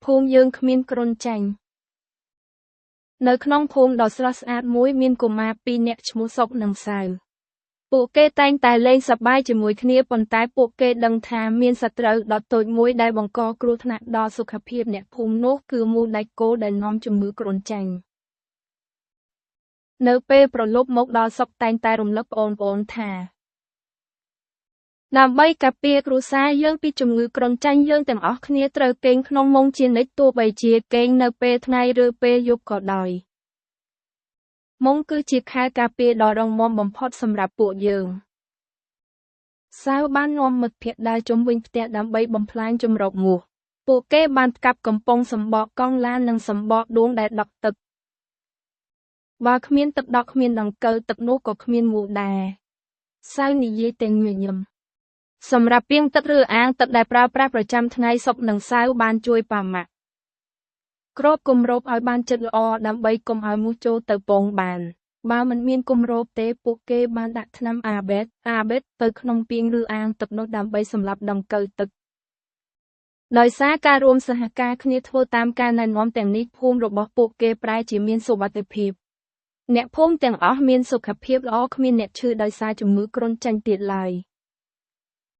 ភូមិយើងគ្មានគ្រុនចាញ់នៅក្នុងភូមិដ៏ស្រស់ស្អាតមួយមានកុមារ2នាក់ឈ្មោះសុកនិងសៅពួកគេតែងតែលេងសប្បាយជាមួយគ្នាប៉ុន្តែពួកគេដឹងថាមានសត្រូវដ៏តូចមួយដែលបង្កគ្រោះថ្នាក់ដល់សុខភាពអ្នកភូមិនោះគឺមូសដែកគោលដែលនាំជំងឺគ្រុនចាញ់នៅពេលប្រលប់មកដល់សុកតែងតែរំលឹកប្អូនៗថាដើម្បីការពារគ្រួសារយើងពីជំងឺគ្រុនចាញ់យើងទាំងអស់គ្នាត្រូវគេងក្នុងមុងជានិច្ចទោះបីជាគេងនៅពេលថ្ងៃឬពេលយប់ក៏ដោយមុងគឺជាខែលការពារដ៏រឹងមាំបំផុតសម្រាប់ពួកយើងសៅបាននាំមិត្តភក្តិដើរជុំវិញផ្ទះដើម្បីបំផ្លាញជំរកមូសពួកគេបានផ្កាប់កំប៉ុងសម្បកកង់ឡាននិងសម្បកដួងដែលដក់ទឹកបើគ្មានទឹកដក់គ្មានដង្កូវទឹកនោះក៏គ្មានមូសដែរសៅនិយាយទាំងញញឹមសម្រាប់ពាងទឹកឬអាងទឹកដែលប្រើប្រាស់ប្រចាំថ្ងៃសុកនិងសៅបានជួយប៉ាម៉ាក់គ្របគម្របឲ្យបានជិតល្អដើម្បីកុំឲ្យមូសចូលទៅពងបានបើមិនមានគម្របទេពួកគេបានដាក់ថ្នាំអាបេតទៅក្នុងពាងឬអាងទឹកនោះដើម្បីសម្លាប់ដង្កូវទឹកដោយសារការរួមសហការគ្នាធ្វើតាមការណែនាំទាំងនេះភូមិរបស់ពួកគេប្រែជាមានសុវត្ថិភាពអ្នកភូមិទាំងអស់មានសុខភាពល្អគ្មានអ្នកឈឺដោយសារជំងឺគ្រុនចាញ់ទៀតឡើយ